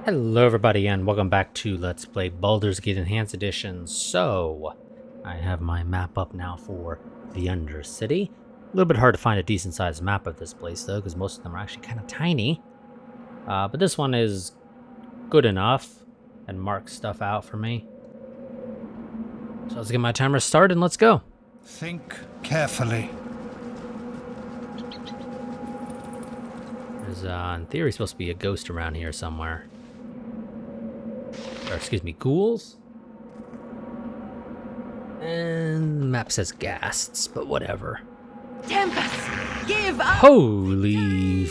Hello everybody and welcome back to Let's Play Baldur's Gate Enhanced Edition. So, I have my map up now for the Undercity. A little bit hard to find a decent sized map of this place though, because most of them are actually kind of tiny. But this one is good enough and marks stuff out for me. So let's get my timer started and let's go. Think carefully. There's, in theory, supposed to be a ghost around here somewhere. Or, excuse me, ghouls? And the map says ghasts, but whatever. Tempest, give up! Holy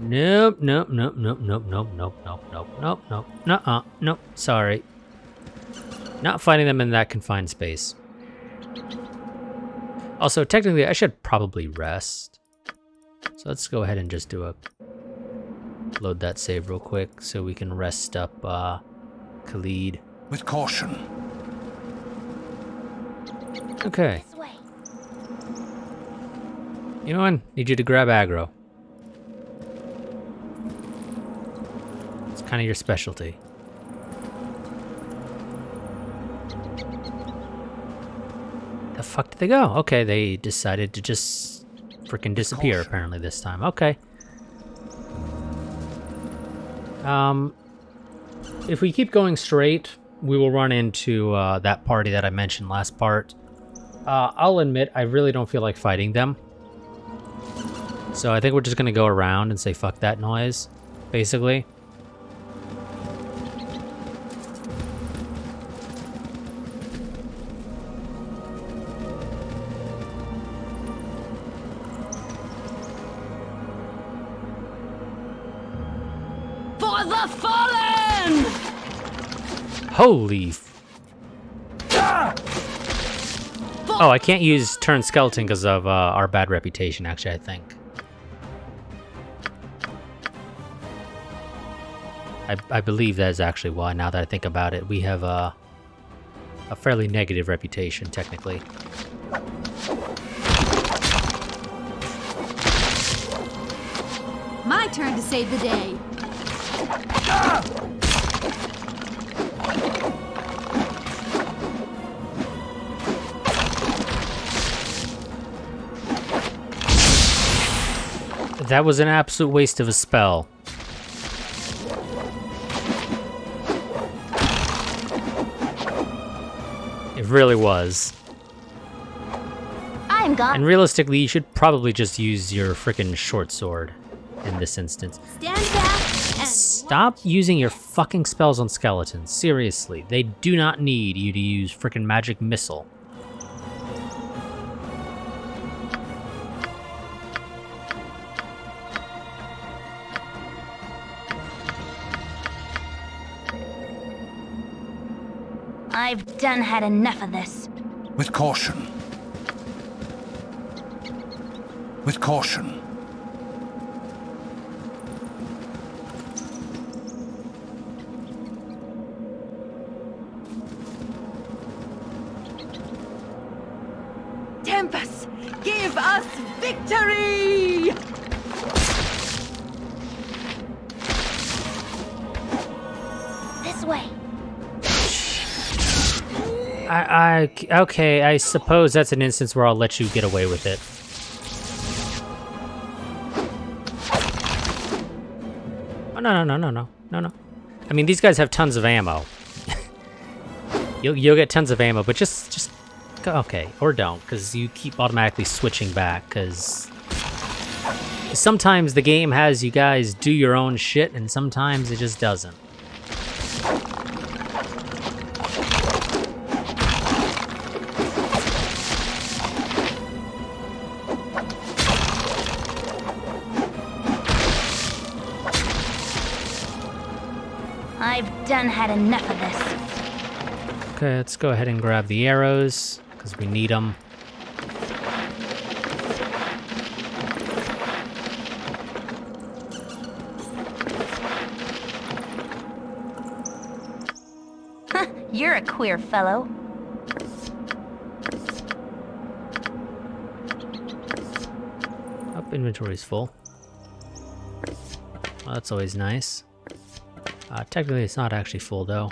Nope, nope, nope, nope, nope, nope, nope, nope, nope, nope, nope, nuh-uh, nope, sorry. Not finding them in that confined space. Also, technically, I should probably rest. So let's go ahead and just do load that save real quick so we can rest up, Khalid. With caution. Okay. You know what? Need you to grab aggro. It's kind of your specialty. The fuck did they go? Okay, they decided to just freaking disappear apparently this time. Okay. If we keep going straight, we will run into that party that I mentioned last part. I'll admit, I really don't feel like fighting them. So I think we're just gonna go around and say fuck that noise, basically. For the fallen! Holy Oh, I can't use turn skeleton because of our bad reputation, actually, I think. I believe that is actually why, now that I think about it. We have a fairly negative reputation, technically. My turn to save the day. That was an absolute waste of a spell. It really was. I am gone. And realistically, you should probably just use your frickin' short sword in this instance. Stand back and Stop using your fucking spells on skeletons. Seriously, they do not need you to use frickin' magic missile. I've done had enough of this. With caution. With caution. Tempest, give us victory! This way. Okay, I suppose that's an instance where I'll let you get away with it. Oh, no. I mean, these guys have tons of ammo. You'll get tons of ammo, but just go, okay, or don't, because you keep automatically switching back, because sometimes the game has you guys do your own shit, and sometimes it just doesn't. I've done had enough of this. Okay, let's go ahead and grab the arrows, because we need them. You're a queer fellow. Inventory's full. Well, that's always nice. Technically, it's not actually full, though.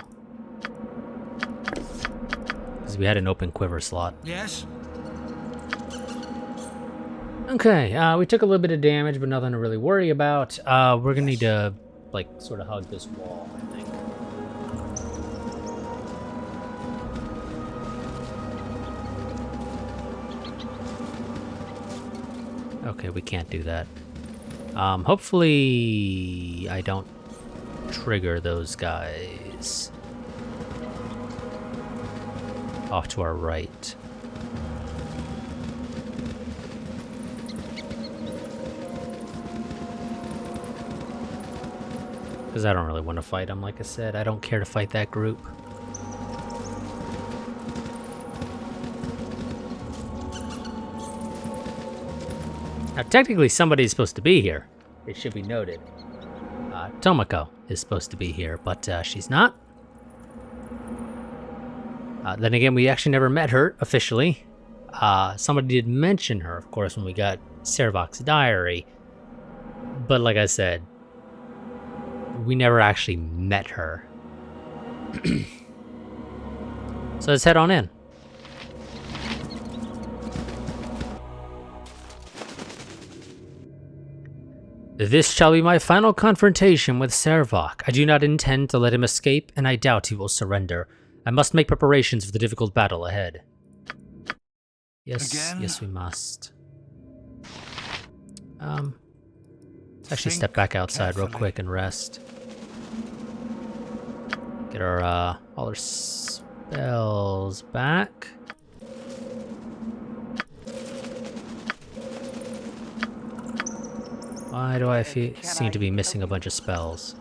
Because we had an open quiver slot. Yes? Okay, we took a little bit of damage, but nothing to really worry about. We're gonna need to, like, sort of hug this wall, I think. Okay, we can't do that. Hopefully I don't trigger those guys off to our right. Because I don't really want to fight them, like I said. I don't care to fight that group. Now, technically, somebody's supposed to be here. It should be noted. Tomoko is supposed to be here, but she's not. Then again, we actually never met her officially. Somebody did mention her, of course, when we got Servok's diary. But like I said, we never actually met her. So let's head on in. This shall be my final confrontation with Servok. I do not intend to let him escape, and I doubt he will surrender. I must make preparations for the difficult battle ahead. Yes, Again? yes we must. Actually step back outside real quick and rest. Get our, all our spells back. Why do I seem to be missing a bunch of spells?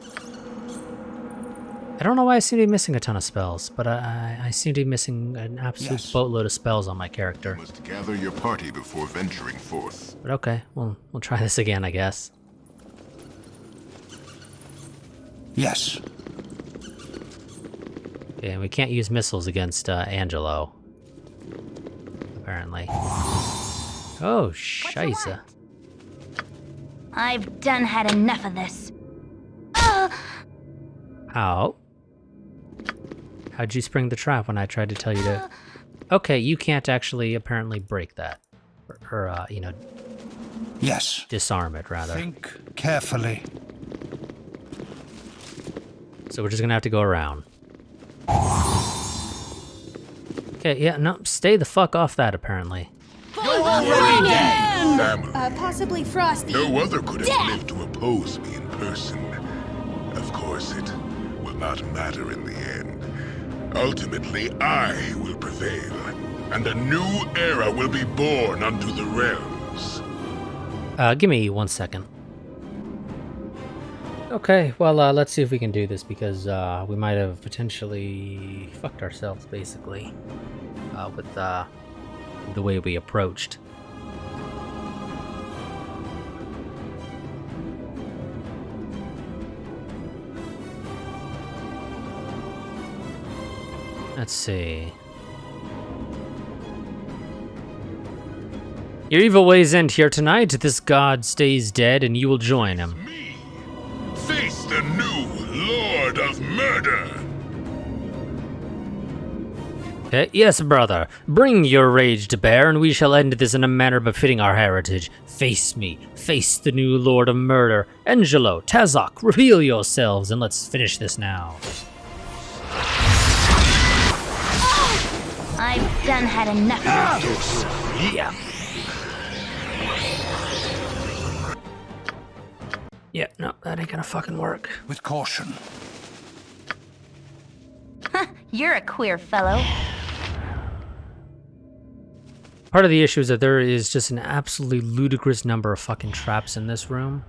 I don't know why I seem to be missing a ton of spells, but I seem to be missing an absolute boatload of spells on my character. You must gather your party before venturing forth. But okay, we'll try this again, I guess. Yes. Okay, and we can't use missiles against Angelo. Apparently. Oh, scheisse. I've done had enough of this. How? How'd you spring the trap when I tried to tell you to... Okay, you can't actually apparently break that. Or you know... Yes. Disarm it, rather. Think carefully. So we're just gonna have to go around. Okay, yeah, no, stay the fuck off that, apparently. Family. Possibly Frosty. No other could have lived to oppose me in person. Of course, it will not matter in the end. Ultimately, I will prevail, and a new era will be born unto the realms. Give me 1 second. Okay, well, let's see if we can do this, because we might have potentially fucked ourselves, basically, with the way we approached. Let's see. Your evil ways end here tonight. This god stays dead, and you will join him. Me, face the new Lord of Murder. Okay, yes, brother. Bring your rage to bear, and we shall end this in a manner befitting our heritage. Face me. Face the new Lord of Murder. Angelo, Tazok, reveal yourselves, and let's finish this now. I've done had enough of this. Yeah. Yeah, no, that ain't gonna fucking work. With caution. You're a queer fellow. Part of the issue is that there is just an absolutely ludicrous number of fucking traps in this room.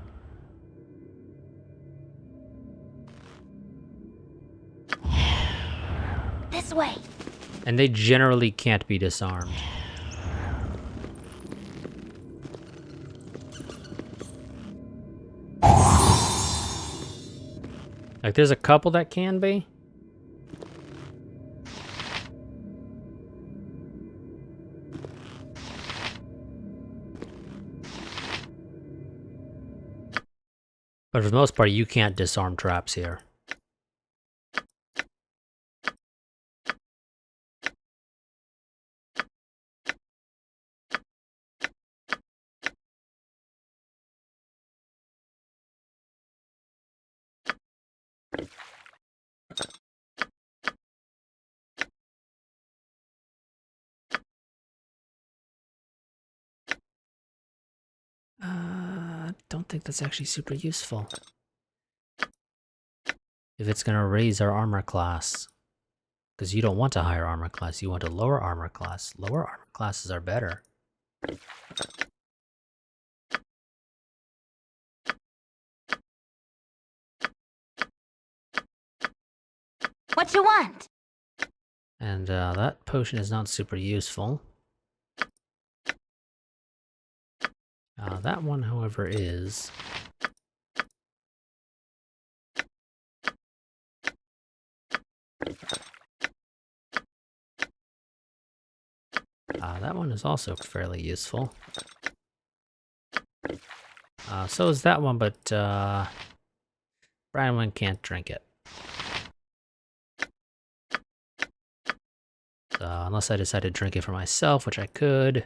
This way. And they generally can't be disarmed. Like, there's a couple that can be. But for the most part, you can't disarm traps here. Don't think that's actually super useful. If it's gonna raise our armor class. Because you don't want a higher armor class, you want a lower armor class. Lower armor classes are better. What you want? And that potion is not super useful. That one, however, is. That one is also fairly useful. So is that one, but Brian can't drink it. So unless I decide to drink it for myself, which I could.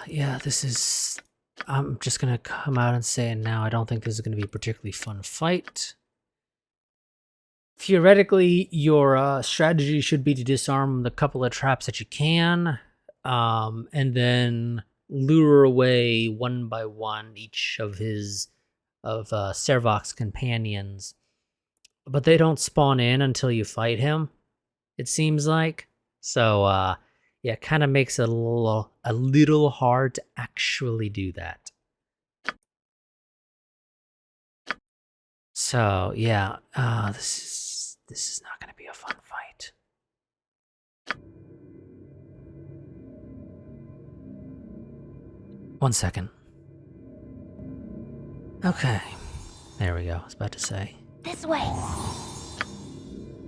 Yeah, this is... I'm just gonna come out and say it now. I don't think this is gonna be a particularly fun fight. Theoretically, your strategy should be to disarm the couple of traps that you can, and then lure away one by one each of Servok's companions. But they don't spawn in until you fight him, it seems like. So, yeah, it kind of makes it a little hard to actually do that. So, yeah, this is not going to be a fun fight. One second. Okay. There we go. I was about to say. This way.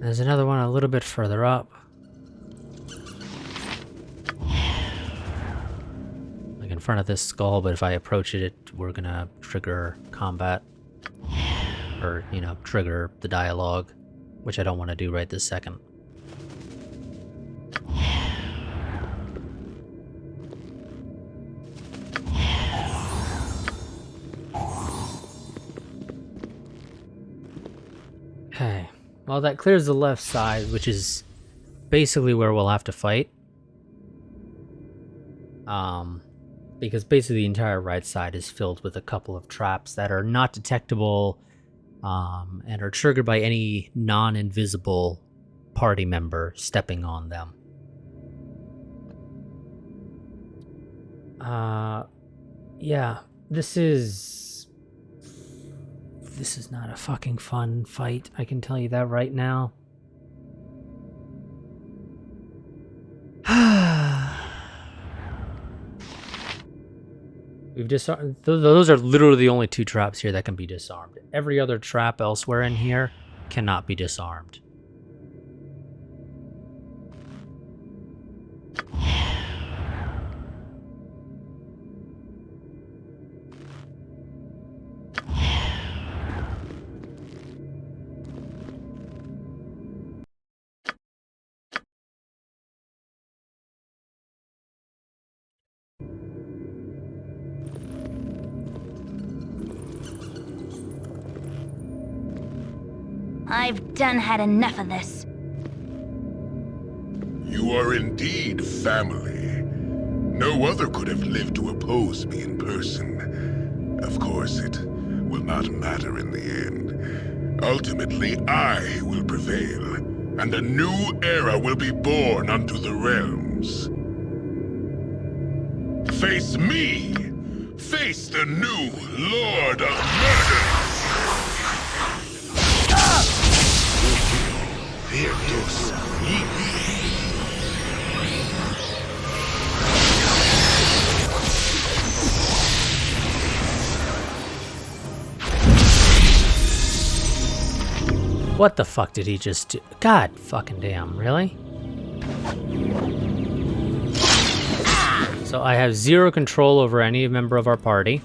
There's another one a little bit further up. Like in front of this skull, but if I approach it, we're gonna trigger combat. Or, you know, trigger the dialogue, which I don't want to do right this second. Okay, well that clears the left side, which is basically where we'll have to fight. Because basically the entire right side is filled with a couple of traps that are not detectable and are triggered by any non-invisible party member stepping on them. Yeah, this is not a fucking fun fight, I can tell you that right now. We've disarmed. Those are literally the only two traps here that can be disarmed. Every other trap elsewhere in here cannot be disarmed. I've done had enough of this. You are indeed family. No other could have lived to oppose me in person. Of course, it will not matter in the end. Ultimately, I will prevail, and a new era will be born unto the realms. Face me! Face the new Lord of Murder! What the fuck did he just do? God fucking damn, really? So I have zero control over any member of our party.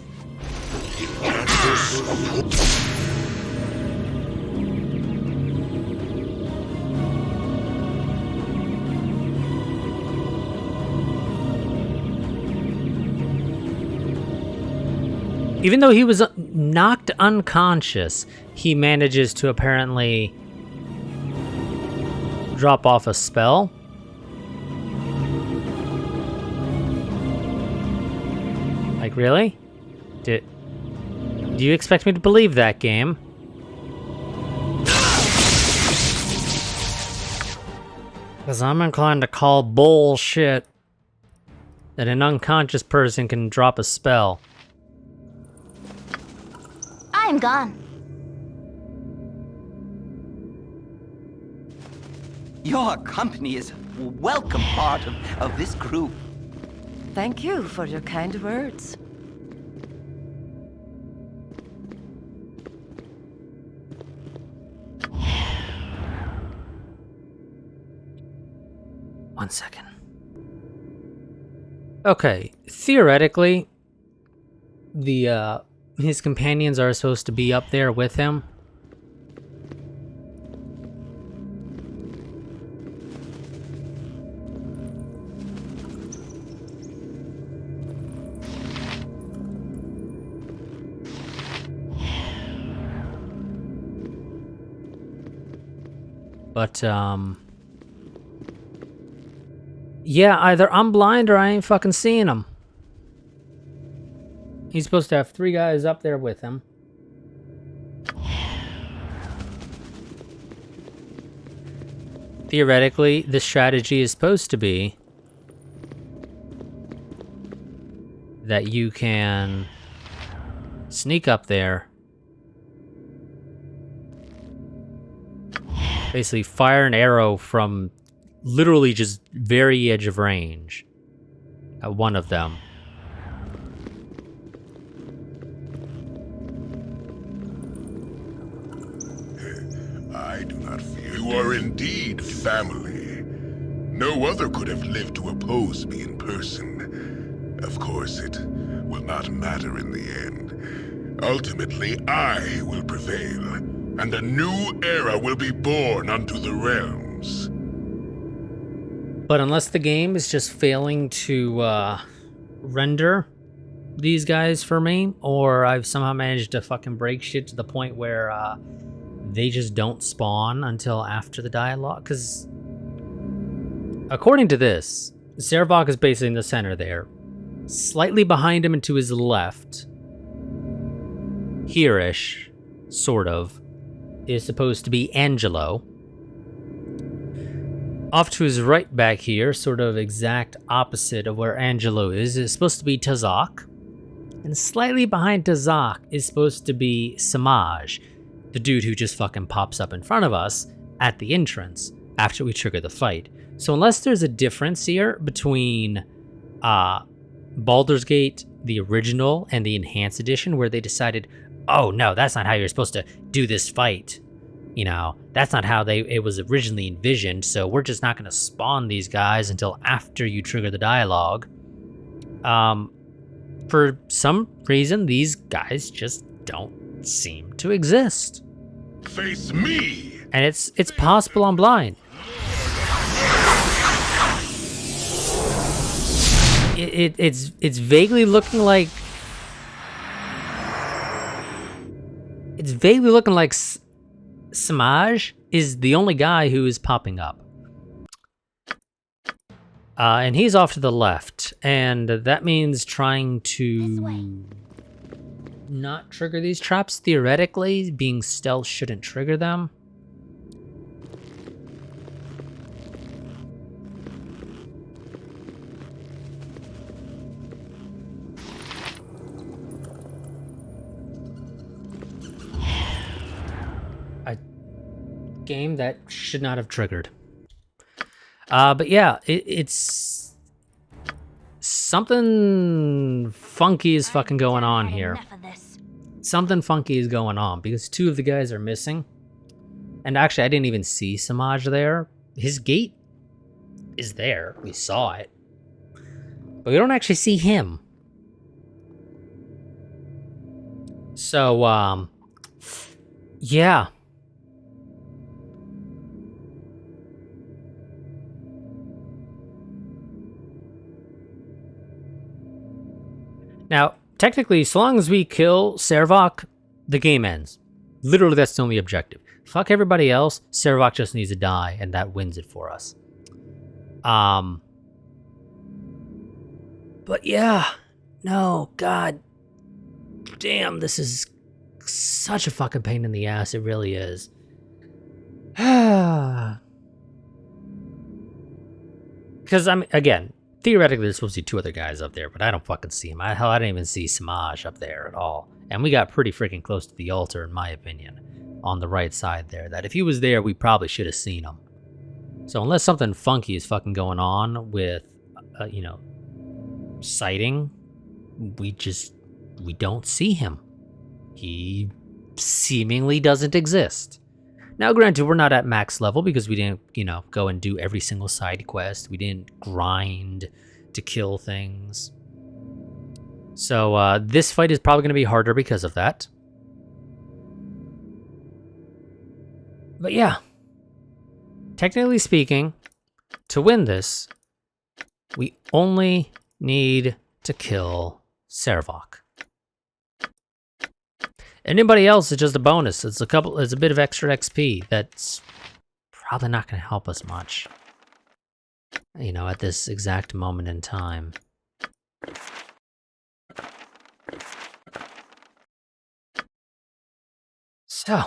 Even though he was knocked unconscious, he manages to apparently drop off a spell. Like, really? Do you expect me to believe that, game? Because I'm inclined to call bullshit that an unconscious person can drop a spell. I'm gone. Your company is a welcome part of this group. Thank you for your kind words. One second. Okay, theoretically, his companions are supposed to be up there with him. But, yeah, either I'm blind or I ain't fucking seeing him. He's supposed to have 3 guys up there with him. Theoretically, the strategy is supposed to be that you can sneak up there, basically fire an arrow from literally just very edge of range at one of them. I do not fear. You are indeed family. No other could have lived to oppose me in person. Of course, it will not matter in the end. Ultimately, I will prevail, and a new era will be born unto the realms. But unless the game is just failing to render these guys for me, or I've somehow managed to fucking break shit to the point where they just don't spawn until after the dialogue, because according to this, Servok is basically in the center there. Slightly behind him and to his left, here-ish, sort of, is supposed to be Angelo. Off to his right back here, sort of exact opposite of where Angelo is supposed to be Tazak. And slightly behind Tazak is supposed to be Samaj, the dude who just fucking pops up in front of us at the entrance after we trigger the fight. So unless there's a difference here between Baldur's Gate, the original, and the Enhanced Edition, where they decided, oh no, that's not how you're supposed to do this fight. You know, that's not how it was originally envisioned, so we're just not going to spawn these guys until after you trigger the dialogue. For some reason, these guys just don't seem to exist. Face me! And it's possible I'm blind. It's vaguely looking like... It's vaguely looking like Samaj is the only guy who is popping up. And he's off to the left, and that means trying to not trigger these traps. Theoretically, being stealth shouldn't trigger them. A game that should not have triggered. But yeah, it's something funky is fucking going on here. Something funky is going on because 2 of the guys are missing. And actually, I didn't even see Samaj there. His gate is there. We saw it. But we don't actually see him. So, yeah. Now, technically, so long as we kill Servok, the game ends. Literally, that's the only objective. Fuck everybody else. Servok just needs to die, and that wins it for us. But yeah, no, god damn, this is such a fucking pain in the ass. It really is. Because, I mean, again, theoretically, there's supposed to be 2 other guys up there, but I don't fucking see them. Hell, I didn't even see Samaj up there at all. And we got pretty freaking close to the altar, in my opinion, on the right side there. That if he was there, we probably should have seen him. So unless something funky is fucking going on with, you know, sighting, we don't see him. He seemingly doesn't exist. Now, granted, we're not at max level because we didn't, you know, go and do every single side quest. We didn't grind to kill things. So this fight is probably going to be harder because of that. But yeah, technically speaking, to win this, we only need to kill Servok. Anybody else is just a bonus. It's a bit of extra XP that's probably not going to help us much, you know, at this exact moment in time. So,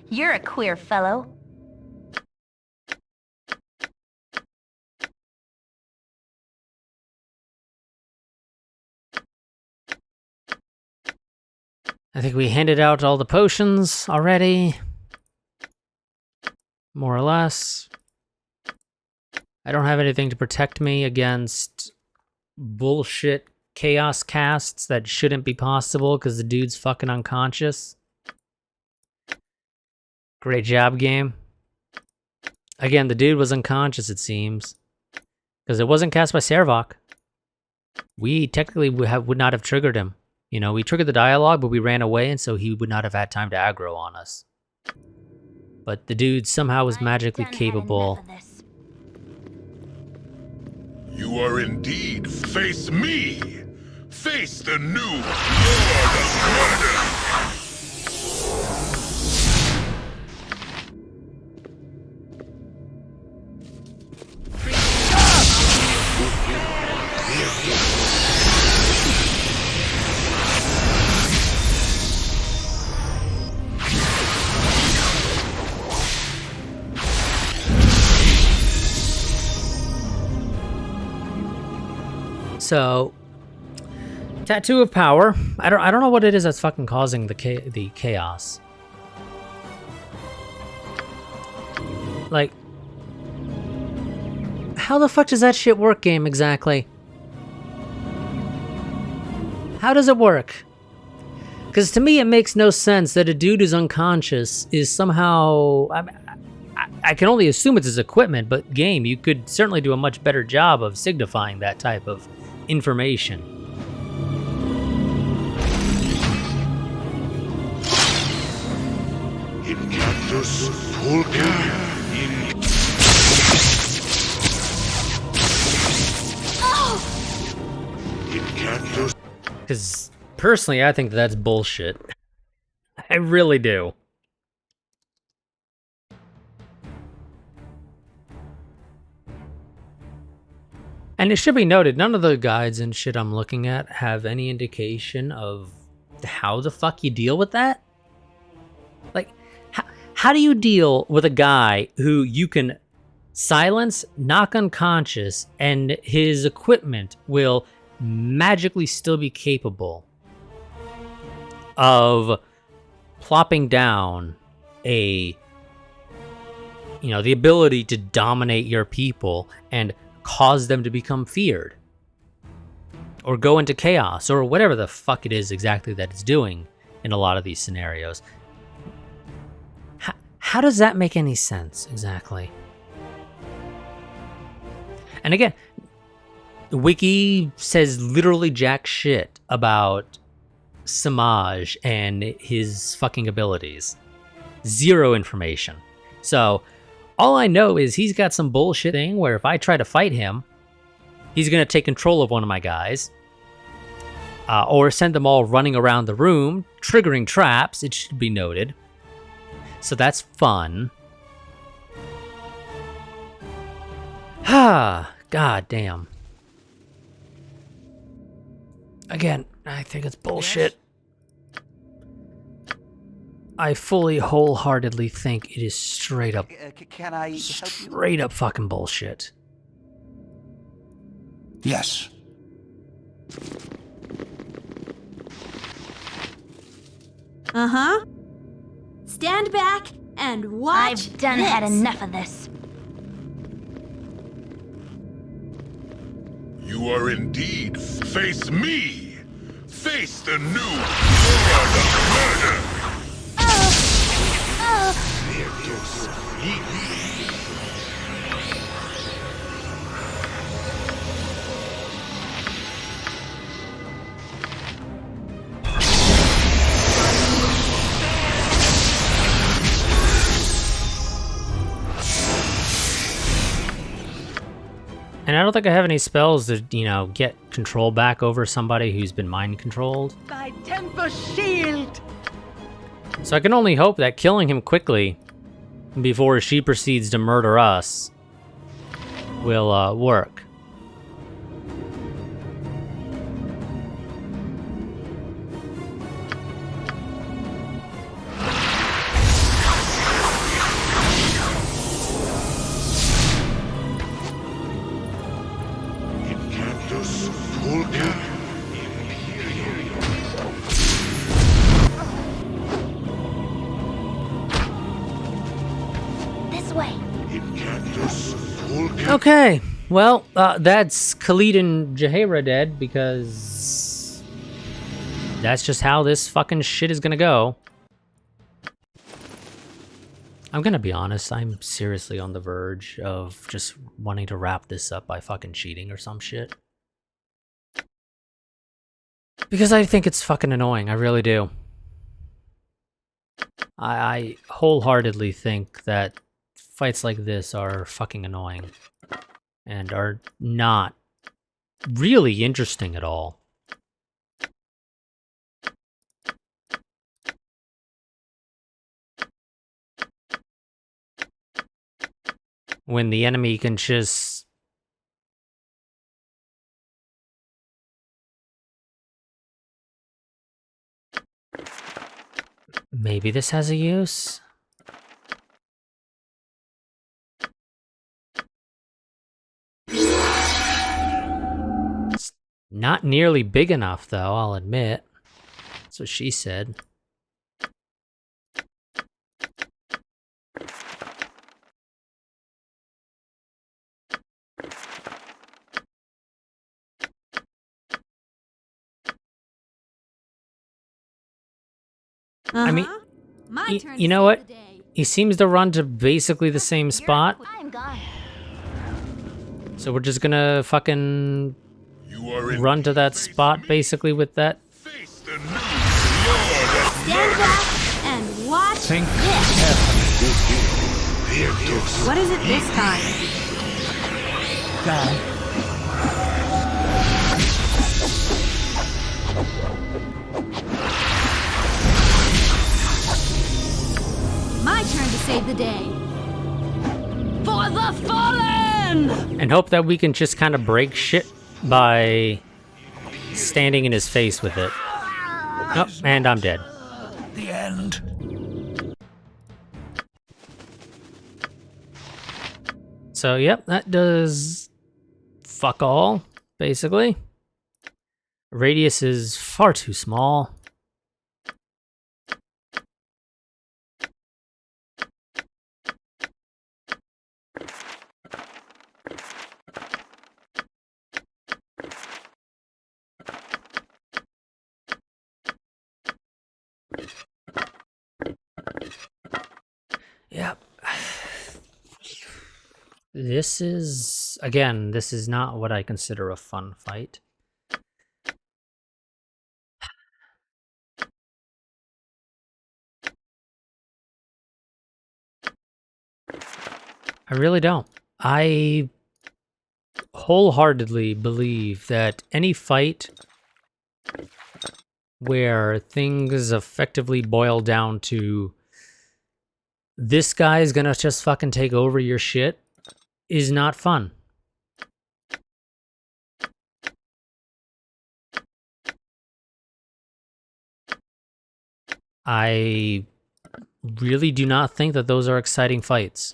You're a queer fellow. I think we handed out all the potions already. More or less. I don't have anything to protect me against bullshit chaos casts that shouldn't be possible because the dude's fucking unconscious. Great job, game. Again, the dude was unconscious, it seems. Because it wasn't cast by Servok. We technically would not have triggered him. You know, we triggered the dialogue, but we ran away, and so he would not have had time to aggro on us. But the dude somehow was magically capable. You are indeed. Face me! Face the new Lord of Murder! So, Tattoo of Power. I don't know what it is that's fucking causing the chaos. Like, how the fuck does that shit work, game, exactly? How does it work? Because to me, it makes no sense that a dude who's unconscious is somehow... I can only assume it's his equipment, but game, you could certainly do a much better job of signifying that type of information. Because personally, I think that's bullshit. I really do. And it should be noted, none of the guides and shit I'm looking at have any indication of how the fuck you deal with that. Like, how do you deal with a guy who you can silence, knock unconscious, and his equipment will magically still be capable of plopping down the ability to dominate your people and cause them to become feared or go into chaos or whatever the fuck it is exactly that it's doing in a lot of these scenarios. How does that make any sense exactly? And again, the wiki says literally jack shit about Samaj and his fucking abilities. Zero information. So all I know is he's got some bullshit thing where if I try to fight him, he's going to take control of one of my guys. or send them all running around the room, triggering traps, it should be noted. So that's fun. Ah, god damn. Again, I think it's bullshit. I fully, wholeheartedly think it is straight up, Can I help you? straight up fucking bullshit. Yes. Uh-huh. Stand back and watch I've done this. had enough of this. You are indeed. Face me! Face the new Lord of Murder! And I don't think I have any spells that, you know, get control back over somebody who's been mind controlled. My temper shield. So I can only hope that killing him quickly before she proceeds to murder us will work. This way. Okay, well, that's Khalid and Jaheira dead because that's just how this fucking shit is gonna go. I'm gonna be honest, I'm seriously on the verge of just wanting to wrap this up by fucking cheating or some shit. Because I think it's fucking annoying, I really do. I wholeheartedly think that fights like this are fucking annoying and are not really interesting at all. When the enemy can just... Maybe this has a use? It's not nearly big enough, though, I'll admit. That's what she said. I mean, My turn you to know save what? the day. He seems to run to basically the same spot, I'm gone. so we're just gonna fucking You are run to that face spot me, basically with that. Face the new Lord of Stand back and watch Think this. carefully. What is it this time? Down. My turn to save the day. For the fallen! And hope that we can just kind of break shit by standing in his face with it. Oh, and I'm dead. The end. So, yep, that does fuck all, basically. Radius is far too small. Yep. This is, again, this is not what I consider a fun fight. I really don't. I wholeheartedly believe that any fight where things effectively boil down to this guy is gonna just fucking take over your shit is not fun. I really do not think that those are exciting fights.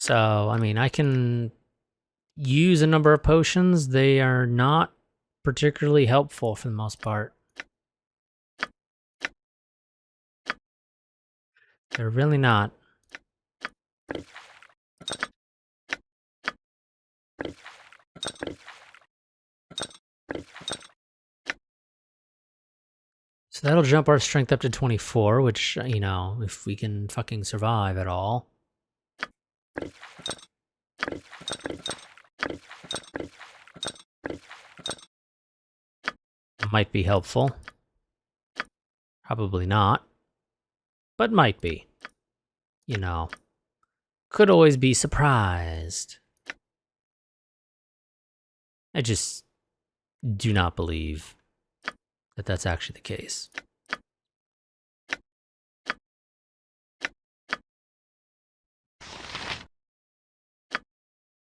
So, I mean, I can use a number of potions. They are not particularly helpful for the most part. They're really not. So that'll jump our strength up to 24, which, you know, if we can fucking survive at all. Might be helpful. Probably not. But might be. You know. Could always be surprised. I just do not believe that that's actually the case.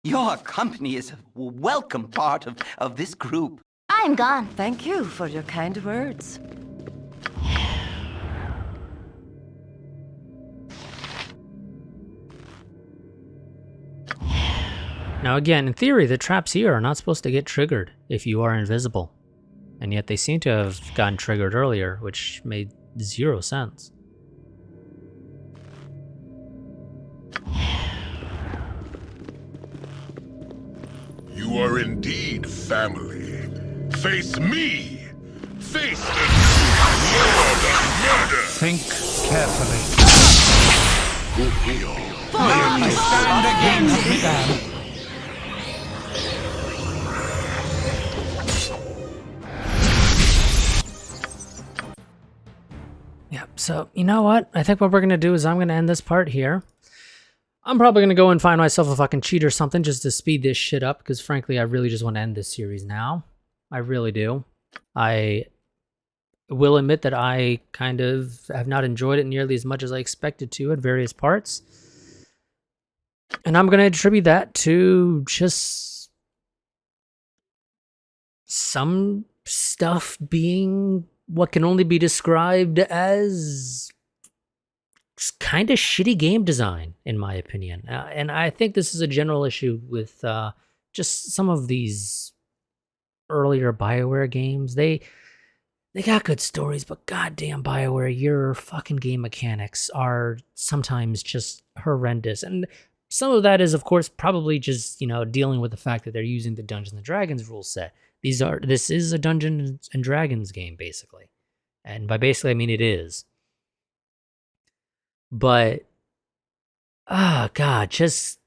Your company is a welcome part of this group. I'm gone. Thank you for your kind words. Now again, in theory, the traps here are not supposed to get triggered if you are invisible. And yet they seem to have gotten triggered earlier, which made 0 sense. You are indeed family. Face me! Face the Lord of Murder! Think carefully. I Stand against me, Dan. Yeah, so you know what? I think what we're going to do is I'm going to end this part here. I'm probably going to go and find myself a fucking cheat or something just to speed this shit up, because frankly, I really just want to end this series now. I really do. I will admit that I kind of have not enjoyed it nearly as much as I expected to at various parts. And I'm going to attribute that to just some stuff being what can only be described as kind of shitty game design, in my opinion. And I think this is a general issue with just some of these earlier BioWare games. They got good stories, but goddamn BioWare, your fucking game mechanics are sometimes just horrendous. And some of that is, of course, probably just, you know, dealing with the fact that they're using the Dungeons and Dragons rule set. This is a Dungeons and Dragons game, basically. And by basically, I mean it is. But, God, just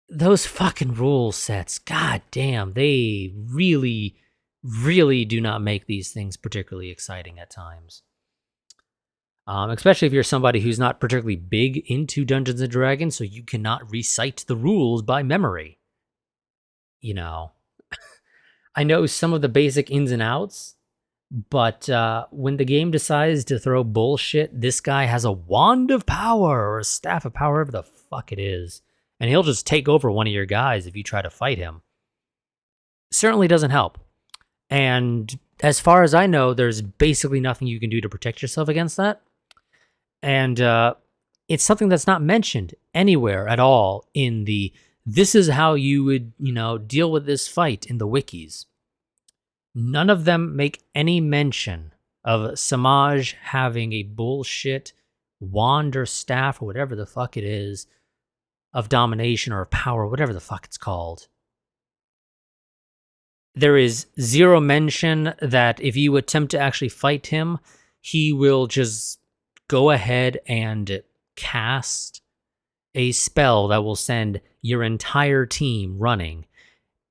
those fucking rule sets, god damn, they really, really do not make these things particularly exciting at times. Especially if you're somebody who's not particularly big into Dungeons and Dragons, so you cannot recite the rules by memory. You know, I know some of the basic ins and outs, but when the game decides to throw bullshit, this guy has a wand of power or a staff of power, whatever the fuck it is, and he'll just take over one of your guys if you try to fight him. Certainly doesn't help. And as far as I know, there's basically nothing you can do to protect yourself against that. And it's something that's not mentioned anywhere at all in the, this is how you would, you know, deal with this fight in the wikis. None of them make any mention of Samaj having a bullshit wand or staff or whatever the fuck it is of domination or power, whatever the fuck it's called. There is zero mention that if you attempt to actually fight him, he will just go ahead and cast a spell that will send your entire team running.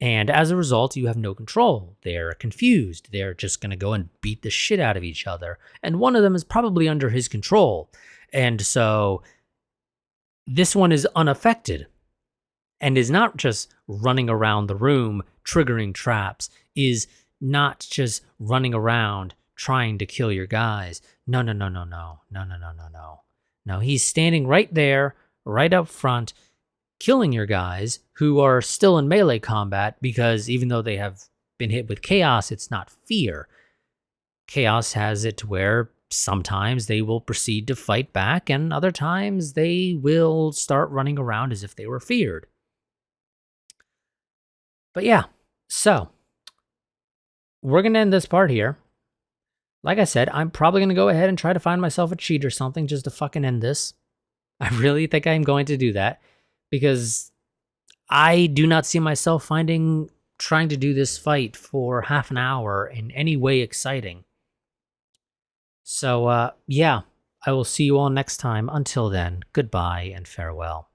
And as a result, you have no control. They're confused. They're just going to go and beat the shit out of each other. And one of them is probably under his control. And so this one is unaffected and is not just running around the room, triggering traps, is not just running around trying to kill your guys. No. No, he's standing right there, right up front, killing your guys who are still in melee combat because even though they have been hit with chaos, it's not fear. Chaos has it to where sometimes they will proceed to fight back and other times they will start running around as if they were feared. But yeah, so we're going to end this part here. Like I said, I'm probably going to go ahead and try to find myself a cheat or something just to fucking end this. I really think I'm going to do that because I do not see myself trying to do this fight for half an hour in any way exciting. So, yeah, I will see you all next time. Until then, goodbye and farewell.